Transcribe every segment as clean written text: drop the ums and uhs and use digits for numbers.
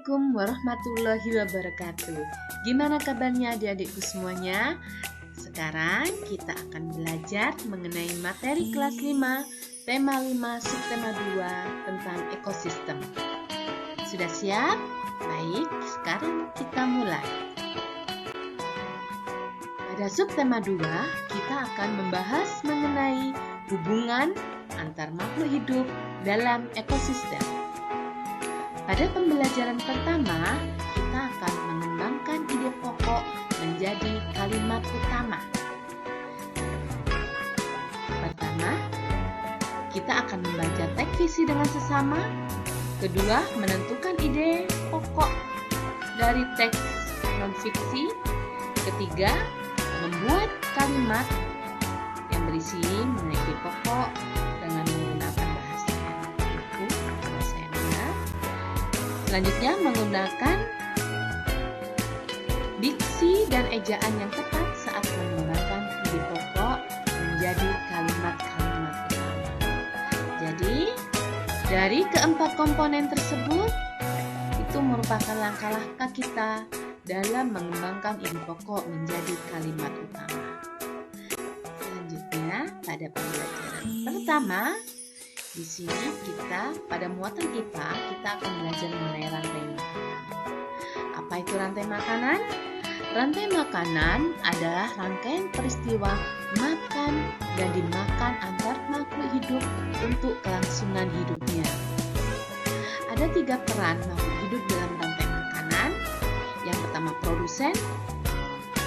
Assalamualaikum warahmatullahi wabarakatuh. Gimana kabarnya adik-adikku semuanya? Sekarang kita akan belajar mengenai materi kelas 5, tema 5, subtema 2 tentang ekosistem. Sudah siap? Baik, sekarang kita mulai. Pada subtema 2, kita akan membahas mengenai hubungan antar makhluk hidup dalam ekosistem. Pada pembelajaran pertama, kita akan mengembangkan ide pokok menjadi kalimat utama. Pertama, kita akan membaca teks visi dengan sesama. Kedua, menentukan ide pokok dari teks non-fiksi. Ketiga, membuat kalimat yang berisi mengenai ide pokok dengan menggunakan bahasa buku, bahasa yang benar. Selanjutnya, menggunakan diksi dan ejaan yang tepat saat mengembangkan ide pokok menjadi kalimat-kalimat utama. Jadi, dari keempat komponen tersebut, itu merupakan langkah-langkah kita dalam mengembangkan ide pokok menjadi kalimat utama. Selanjutnya, pada pembelajaran pertama, di sini kita pada muatan IPA kita akan belajar mengenai rantai makanan. Apa itu rantai makanan? Rantai makanan adalah rangkaian peristiwa makan dan dimakan antar makhluk hidup untuk kelangsungan hidupnya. Ada 3 peran makhluk hidup dalam rantai makanan. Yang pertama produsen,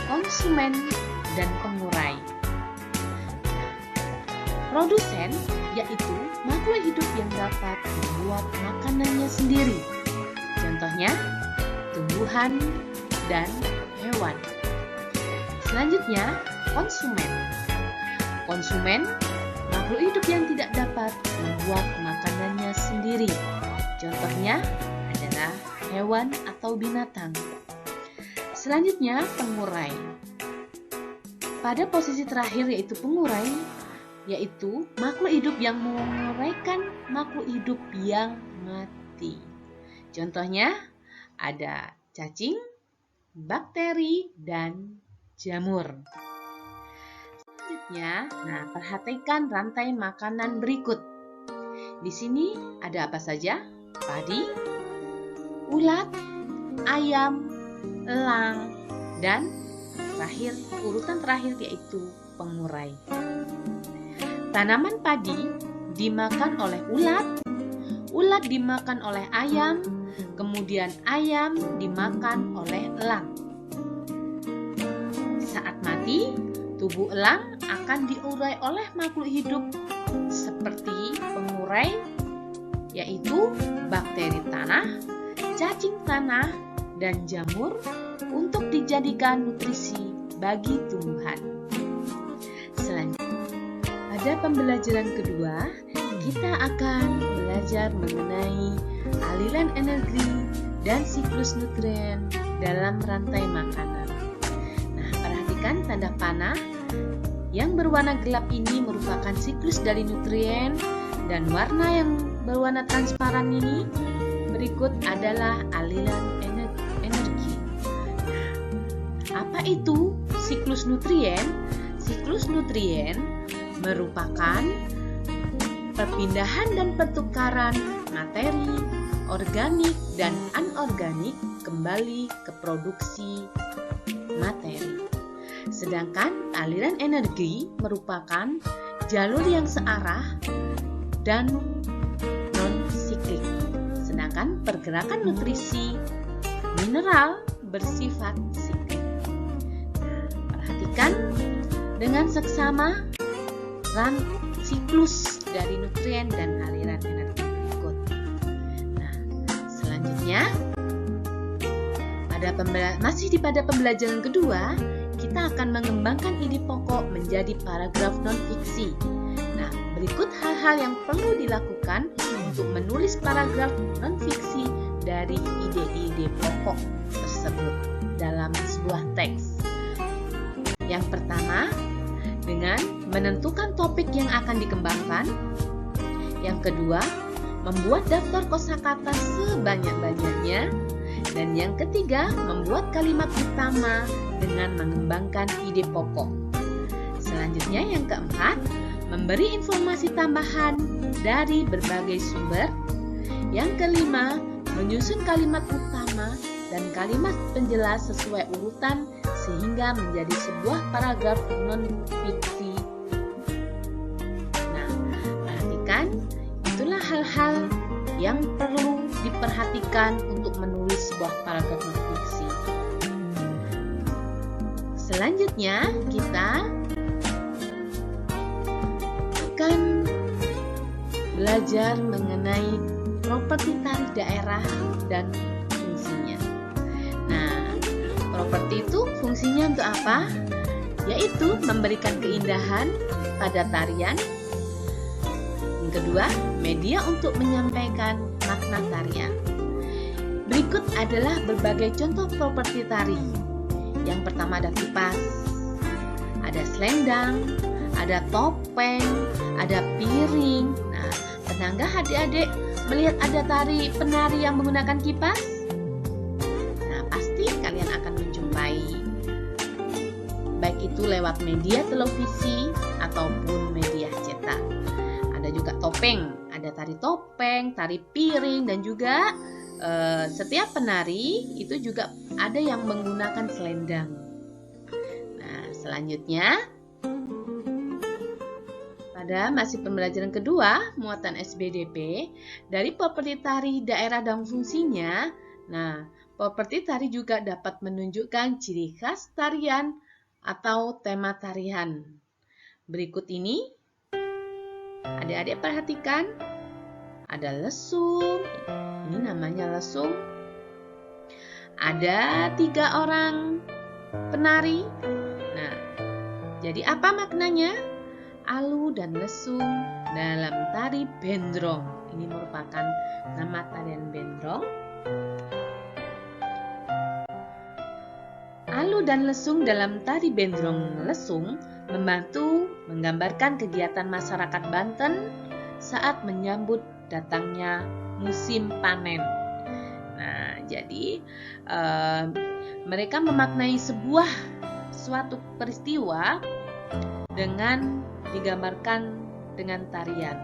konsumen, dan pengurai. Produsen yaitu makhluk hidup yang dapat membuat makanannya sendiri. Contohnya, tumbuhan dan hewan. Selanjutnya, konsumen. Konsumen, makhluk hidup yang tidak dapat membuat makanannya sendiri. Contohnya adalah hewan atau binatang. Selanjutnya, pengurai. Pada posisi terakhir yaitu pengurai, yaitu makhluk hidup yang menguraikan makhluk hidup yang mati. Contohnya ada cacing, bakteri, dan jamur. Selanjutnya, perhatikan rantai makanan berikut. Di sini ada apa saja? Padi, ulat, ayam, elang, dan urutan terakhir yaitu pengurai. Tanaman padi dimakan oleh ulat, ulat dimakan oleh ayam, kemudian ayam dimakan oleh elang. Saat mati, tubuh elang akan diurai oleh makhluk hidup seperti pengurai, yaitu bakteri tanah, cacing tanah, dan jamur untuk dijadikan nutrisi bagi tumbuhan. Selanjutnya, pada pembelajaran kedua, kita akan belajar mengenai aliran energi dan siklus nutrien dalam rantai makanan. Perhatikan tanda panah yang berwarna gelap ini merupakan siklus dari nutrien, dan warna yang berwarna transparan ini berikut adalah aliran energi. Apa itu siklus nutrien? Siklus nutrien merupakan perpindahan dan pertukaran materi organik dan anorganik kembali ke produksi materi. Sedangkan aliran energi merupakan jalur yang searah dan non-siklik. Sedangkan pergerakan nutrisi mineral bersifat siklik. Perhatikan dengan seksama siklus dari nutrien dan aliran energi berikut. Selanjutnya, masih pada pembelajaran kedua, kita akan mengembangkan ide pokok menjadi paragraf non-fiksi. Berikut hal-hal yang perlu dilakukan untuk menulis paragraf non-fiksi dari ide-ide pokok tersebut dalam sebuah teks. Yang pertama, dengan menentukan topik yang akan dikembangkan. Yang kedua, membuat daftar kosakata sebanyak-banyaknya. Dan yang ketiga, membuat kalimat utama dengan mengembangkan ide pokok. Selanjutnya yang keempat, memberi informasi tambahan dari berbagai sumber. Yang kelima, menyusun kalimat utama dan kalimat penjelas sesuai urutan sehingga menjadi sebuah paragraf non-fiksi. Nah, perhatikan, itulah hal-hal yang perlu diperhatikan untuk menulis sebuah paragraf non-fiksi. Selanjutnya, kita akan belajar mengenai properti tari daerah dan fungsinya. Nah, properti itu fungsinya untuk apa? Yaitu memberikan keindahan pada tarian. Yang kedua, media untuk menyampaikan makna tarian. Berikut adalah berbagai contoh properti tari. Yang pertama ada kipas, ada selendang, ada topeng, ada piring. Nah, pernah nggak adik-adik melihat ada penari yang menggunakan kipas? Nah, pasti kalian akan menjumpai, baik itu lewat media televisi ataupun media cetak. Ada juga topeng, ada tari topeng, tari piring, dan juga setiap penari itu juga ada yang menggunakan selendang. Nah, selanjutnya pada masih pembelajaran kedua, muatan SBDP, dari properti tari daerah dan fungsinya. Nah, properti tari juga dapat menunjukkan ciri khas tarian atau tema tarian. Berikut ini, adik-adik perhatikan, ada lesung, ini namanya lesung. Ada 3 orang penari. Nah, jadi apa maknanya? Alu dan lesung dalam tari bendrong. Ini merupakan nama tarian bendrong. Alu dan lesung dalam tari bendrong lesung membantu menggambarkan kegiatan masyarakat Banten saat menyambut datangnya musim panen. Nah, jadi mereka memaknai suatu peristiwa dengan digambarkan dengan tarian.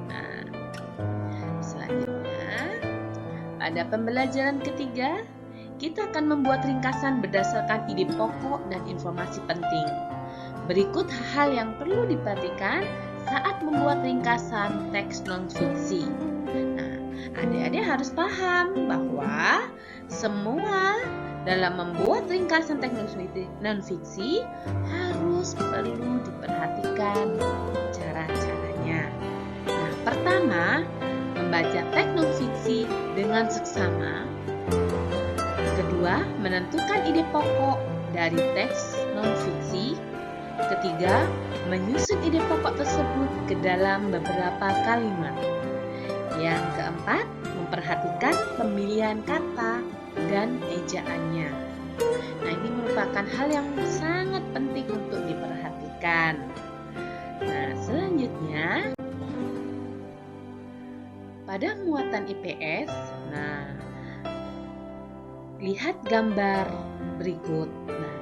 Nah, selanjutnya pada pembelajaran ketiga, kita akan membuat ringkasan berdasarkan ide pokok dan informasi penting. Berikut hal yang perlu diperhatikan saat membuat ringkasan teks non-fiksi. Nah, adik-adik harus paham bahwa semua dalam membuat ringkasan teks non-fiksi harus perlu diperhatikan cara-caranya. Nah, pertama, membaca teks non-fiksi dengan seksama. Kedua, menentukan ide pokok dari teks non-fiksi. Ketiga, menyusun ide pokok tersebut ke dalam beberapa kalimat. Yang keempat, memperhatikan pemilihan kata dan ejaannya. Nah, ini merupakan hal yang sangat penting untuk diperhatikan. Nah, selanjutnya pada muatan IPS, nah, lihat gambar berikut. Nah,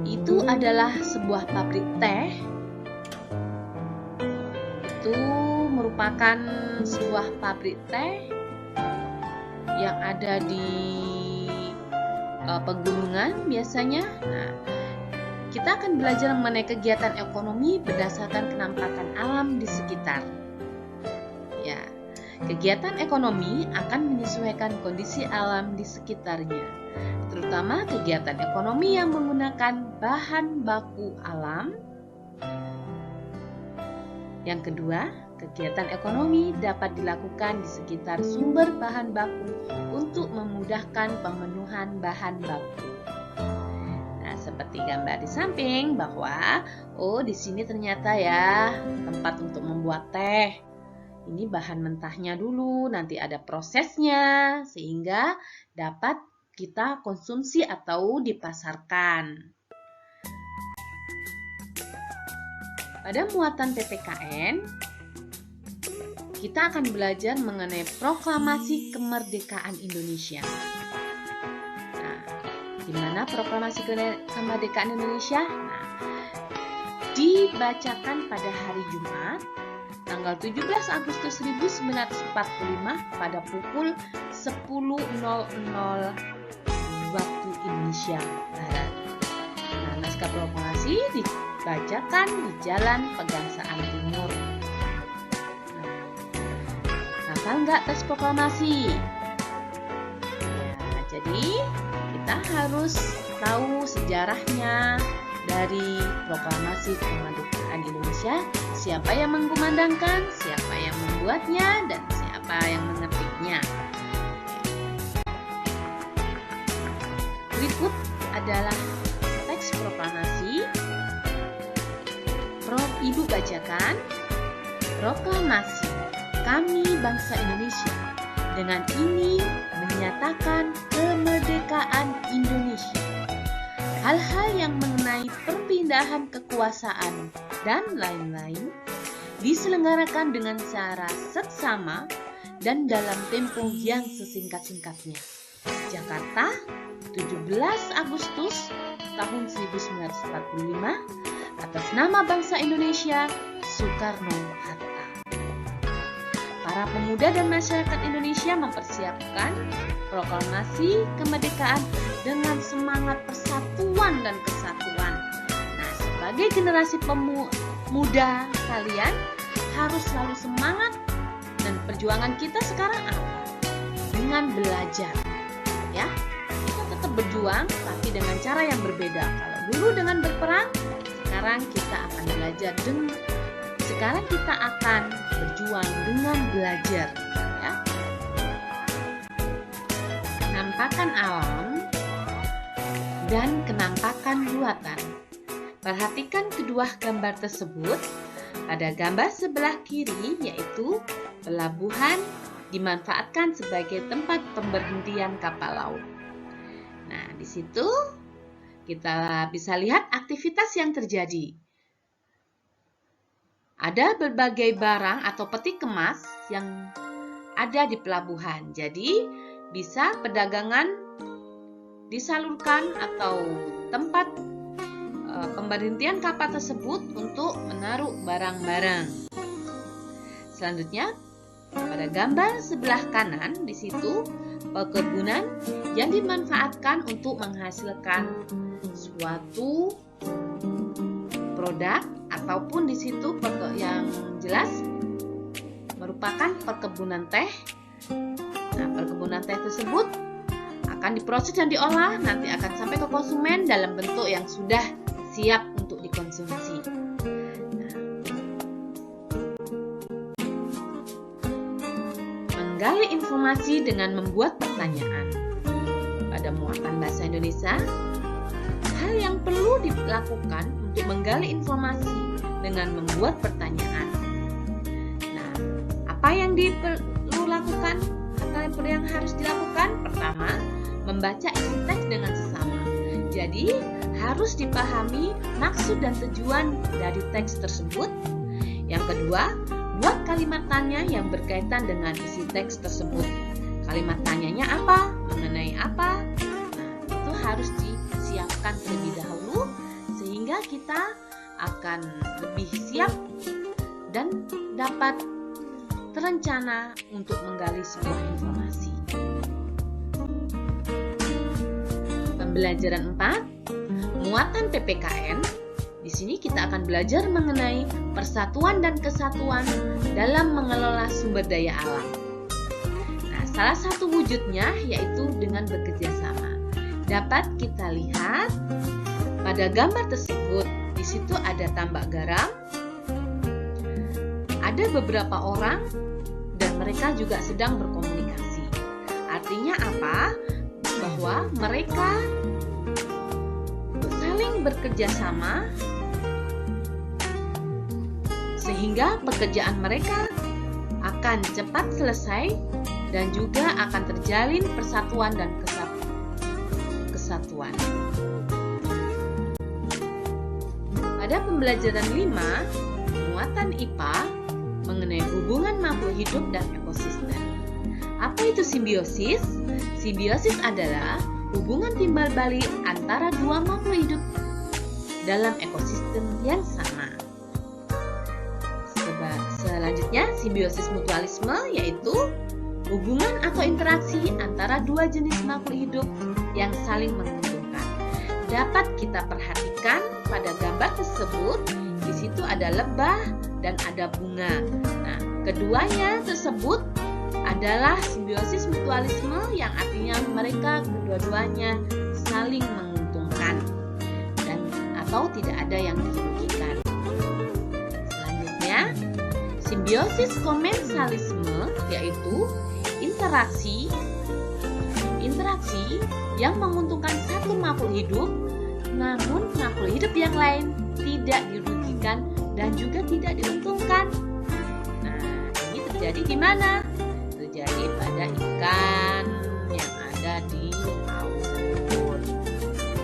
itu adalah sebuah pabrik teh. Itu merupakan sebuah pabrik teh yang ada di pegunungan biasanya. Nah, kita akan belajar mengenai kegiatan ekonomi berdasarkan penampakan alam di sekitar. Ya, kegiatan ekonomi akan menyesuaikan kondisi alam di sekitarnya, terutama kegiatan ekonomi yang menggunakan bahan baku alam. Yang kedua, kegiatan ekonomi dapat dilakukan di sekitar sumber bahan baku untuk memudahkan pemenuhan bahan baku. Nah, seperti gambar di samping bahwa di sini ternyata ya tempat untuk membuat teh. Ini bahan mentahnya dulu, nanti ada prosesnya sehingga dapat kita konsumsi atau dipasarkan. Pada muatan PPKN, kita akan belajar mengenai proklamasi kemerdekaan Indonesia. di mana proklamasi kemerdekaan Indonesia dibacakan pada hari Jumat, tanggal 17 Agustus 1945 pada pukul 10.00 waktu Indonesia Barat. Naskah proklamasi dibacakan di Jalan Pegangsaan Timur. Hafal nggak teks proklamasi? Ya, jadi kita harus tahu sejarahnya dari proklamasi kemerdekaan Indonesia, siapa yang mengkumandangkan, siapa yang membuatnya, dan siapa yang mengetiknya. Berikut adalah teks proklamasi. Ibu bacakan. Proklamasi kami bangsa Indonesia dengan ini menyatakan kemerdekaan Indonesia. Hal-hal yang mengenai perpindahan kekuasaan dan lain-lain diselenggarakan dengan cara seksama dan dalam tempo yang sesingkat-singkatnya. Jakarta, 17 Agustus tahun 1945, atas nama bangsa Indonesia, Soekarno-Hatta. Para pemuda dan masyarakat Indonesia mempersiapkan proklamasi kemerdekaan dengan semangat persatuan dan kesatuan. Nah, sebagai generasi pemuda kalian harus selalu semangat, dan perjuangan kita sekarang apa? Dengan belajar. Ya, kita tetap berjuang tapi dengan cara yang berbeda. Kalau dulu dengan berperang, sekarang kita akan belajar sekarang kita akan berjuang dengan belajar, ya. Penampakan alam dan kenampakan buatan. Perhatikan kedua gambar tersebut. Pada gambar sebelah kiri yaitu pelabuhan dimanfaatkan sebagai tempat pemberhentian kapal laut. Nah, di situ kita bisa lihat aktivitas yang terjadi. Ada berbagai barang atau peti kemas yang ada di pelabuhan. Jadi, bisa perdagangan disalurkan atau tempat pemberhentian kapal tersebut untuk menaruh barang-barang. Selanjutnya, pada gambar sebelah kanan di situ perkebunan yang dimanfaatkan untuk menghasilkan suatu produk ataupun di situ yang jelas merupakan perkebunan teh. Nah, perkebunan teh tersebut akan diproses dan diolah, nanti akan sampai ke konsumen dalam bentuk yang sudah siap untuk dikonsumsi. Menggali informasi dengan membuat pertanyaan. Pada muatan bahasa Indonesia, hal yang perlu dilakukan untuk menggali informasi dengan membuat pertanyaan. Nah, apa yang perlu lakukan? Apa yang harus dilakukan? Pertama, membaca isi teks dengan sesama. Jadi, harus dipahami maksud dan tujuan dari teks tersebut. Yang kedua, buat kalimat tanya yang berkaitan dengan isi teks tersebut. Kalimat tanyanya apa? Mengenai apa? Nah, itu harus disiapkan terlebih dahulu sehingga kita akan lebih siap dan dapat terencana untuk menggali sebuah informasi. Pembelajaran 4, muatan PPKN. Di sini kita akan belajar mengenai persatuan dan kesatuan dalam mengelola sumber daya alam. Nah, salah satu wujudnya yaitu dengan bekerja sama. Dapat kita lihat pada gambar tersebut. Di situ ada tambak garam, ada beberapa orang, dan mereka juga sedang berkomunikasi. Artinya apa? Bahwa mereka saling bekerja sama sehingga pekerjaan mereka akan cepat selesai dan juga akan terjalin persatuan dan kesatuan. Pada pembelajaran 5, muatan IPA mengenai hubungan makhluk hidup dan ekosistem. Apa itu simbiosis? Simbiosis adalah hubungan timbal balik antara dua makhluk hidup dalam ekosistem yang sama. Selanjutnya, simbiosis mutualisme yaitu hubungan atau interaksi antara dua jenis makhluk hidup yang saling menguntungkan. Dapat kita perhatikan pada gambar tersebut, di situ ada lebah dan ada bunga. Nah, keduanya tersebut adalah simbiosis mutualisme yang artinya mereka kedua-duanya saling menguntungkan dan atau tidak ada yang dirugikan. Selanjutnya, simbiosis komensalisme yaitu interaksi yang menguntungkan satu makhluk hidup, namun makhluk hidup yang lain tidak dirugikan dan juga tidak diuntungkan. Nah, ini terjadi di mana? Terjadi pada ikan yang ada di laut.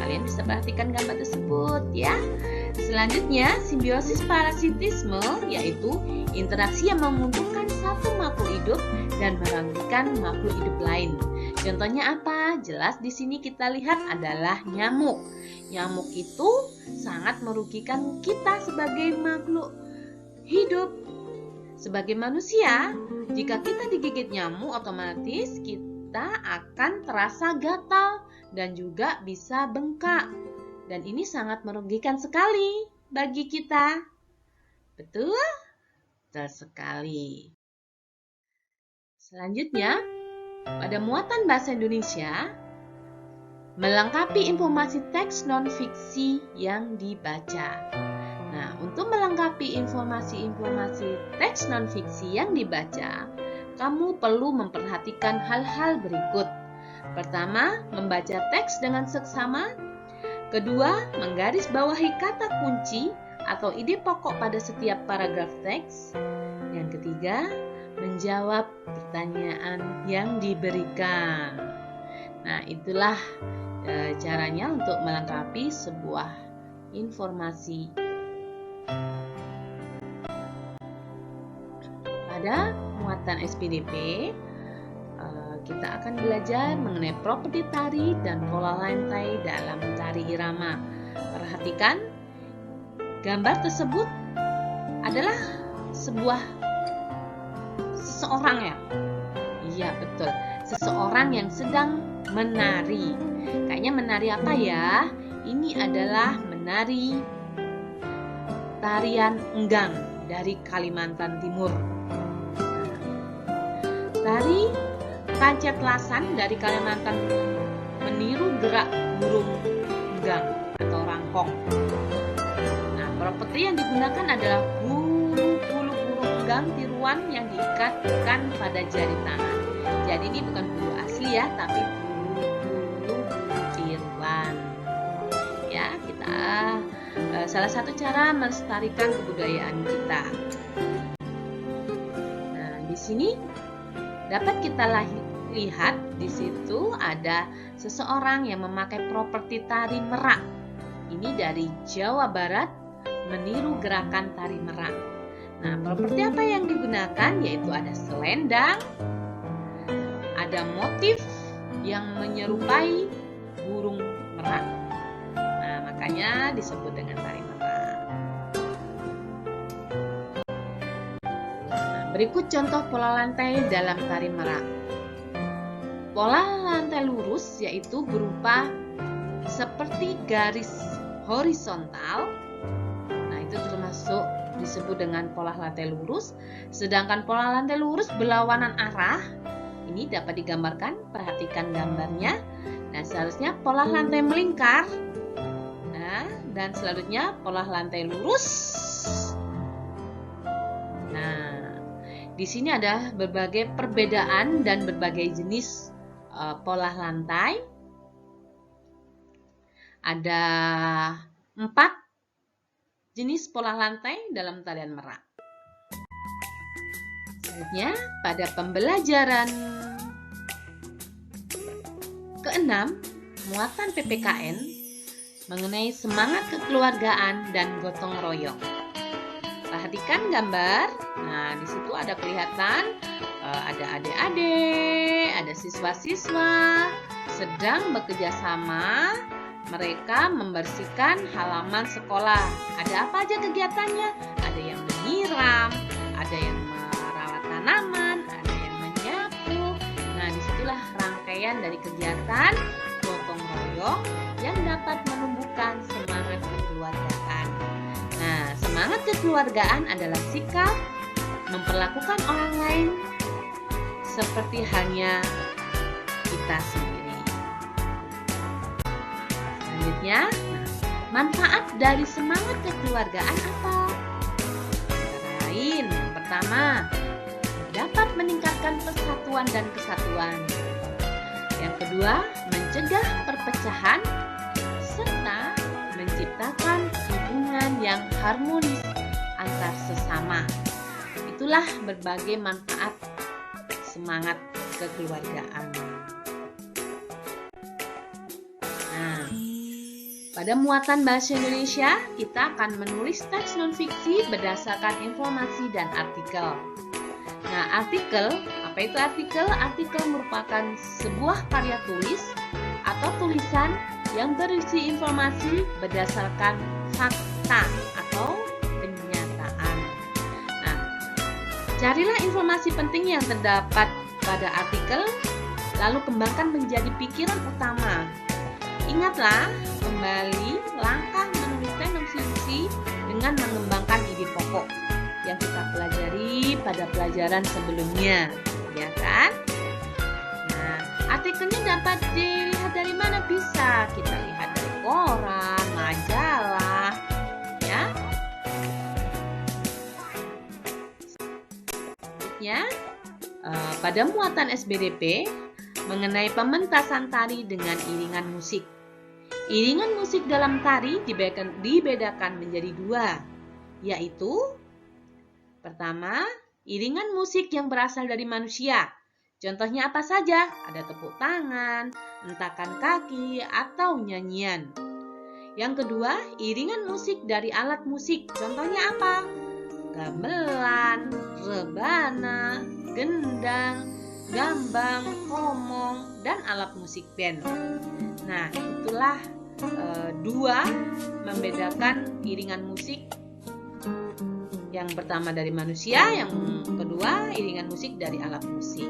Kalian bisa perhatikan gambar tersebut ya. Selanjutnya, simbiosis parasitisme yaitu interaksi yang menguntungkan satu makhluk hidup dan merugikan makhluk hidup lain. Contohnya apa? Jelas di sini kita lihat adalah nyamuk. Nyamuk itu sangat merugikan kita sebagai makhluk hidup. Sebagai manusia, jika kita digigit nyamuk, otomatis kita akan terasa gatal dan juga bisa bengkak. Dan ini sangat merugikan sekali bagi kita. Betul? Betul sekali. Selanjutnya, pada muatan bahasa Indonesia, melengkapi informasi teks non-fiksi yang dibaca. Nah, untuk melengkapi informasi-informasi teks non-fiksi yang dibaca, kamu perlu memperhatikan hal-hal berikut. Pertama, membaca teks dengan seksama. Kedua, menggarisbawahi kata kunci atau ide pokok pada setiap paragraf teks. Yang ketiga, menjawab pertanyaan yang diberikan. Nah, itulah caranya untuk melengkapi sebuah informasi. Pada muatan SPDP, kita akan belajar mengenai properti tari dan pola lantai dalam tari irama. Perhatikan, gambar tersebut adalah seseorang ya. Iya, betul. Seseorang yang sedang menari. Kayaknya menari apa ya? Ini adalah menari tarian enggang dari Kalimantan Timur. Tari Kancet Lasan dari Kalimantan meniru gerak burung enggang atau rangkong. Nah, properti yang digunakan adalah bulu burung enggang tiruan yang diikatkan pada jari tangan. Jadi ini bukan bulu asli ya, tapi bulu tiruan. Ya, kita salah satu cara melestarikan kebudayaan kita. Nah, di sini dapat kita lihat di situ ada seseorang yang memakai properti tari merak. Ini dari Jawa Barat meniru gerakan tari merak. Nah, properti apa yang digunakan? Yaitu ada selendang, ada motif yang menyerupai burung merak. Nah, makanya disebut dengan tari merak. Nah, berikut contoh pola lantai dalam tari merak. Pola lantai lurus yaitu berupa seperti garis horizontal. Nah, itu termasuk disebut dengan pola lantai lurus. Sedangkan pola lantai lurus berlawanan arah. Ini dapat digambarkan, perhatikan gambarnya. Nah, seharusnya pola lantai melingkar. Nah, dan selanjutnya pola lantai lurus. Nah, di sini ada berbagai perbedaan dan berbagai jenis pola lantai. Ada 4 jenis pola lantai dalam tarian merak. Selanjutnya, pada pembelajaran ke-6, muatan PPKN mengenai semangat kekeluargaan dan gotong royong. Perhatikan gambar. Nah, di situ ada kelihatan ada adik-adik, ada siswa-siswa, sedang bekerja sama. Mereka membersihkan halaman sekolah. Ada apa aja kegiatannya? Ada yang menyiram, ada yang merawat tanaman, ada yang menyapu. Nah, disitulah rangkaian dari kegiatan gotong royong yang dapat menumbuhkan semangat kekeluargaan. Nah, semangat kekeluargaan adalah sikap memperlakukan orang lain seperti halnya kita sendiri. Selanjutnya, manfaat dari semangat kekeluargaan apa? Antara lain, yang pertama, dapat meningkatkan persatuan dan kesatuan. Yang kedua, mencegah perpecahan serta menciptakan hubungan yang harmonis antar sesama. Itulah berbagai manfaat semangat kekeluargaan. Nah, pada muatan bahasa Indonesia, kita akan menulis teks non-fiksi berdasarkan informasi dan artikel. Nah, artikel, apa itu artikel? Artikel merupakan sebuah karya tulis atau tulisan yang berisi informasi berdasarkan fakta atau kenyataan. Nah, carilah informasi penting yang terdapat pada artikel, lalu kembangkan menjadi pikiran utama. Ingatlah kembali langkah menulis teks non-fiksi dengan mengembangkan ide pokok yang kita pelajari pada pelajaran sebelumnya, ya kan? Nah, artikelnya dapat dilihat dari mana? Bisa kita lihat dari koran, majalah, ya. Selanjutnya, pada muatan SBDP mengenai pementasan tari dengan iringan musik. Iringan musik dalam tari dibedakan menjadi dua, yaitu pertama, iringan musik yang berasal dari manusia. Contohnya apa saja? Ada tepuk tangan, hentakan kaki, atau nyanyian. Yang kedua, iringan musik dari alat musik. Contohnya apa? Gamelan, rebana, gendang, gambang, komong, dan alat musik band. Nah, itulah dua membedakan iringan musik. Yang pertama dari manusia, yang kedua iringan musik dari alat musik.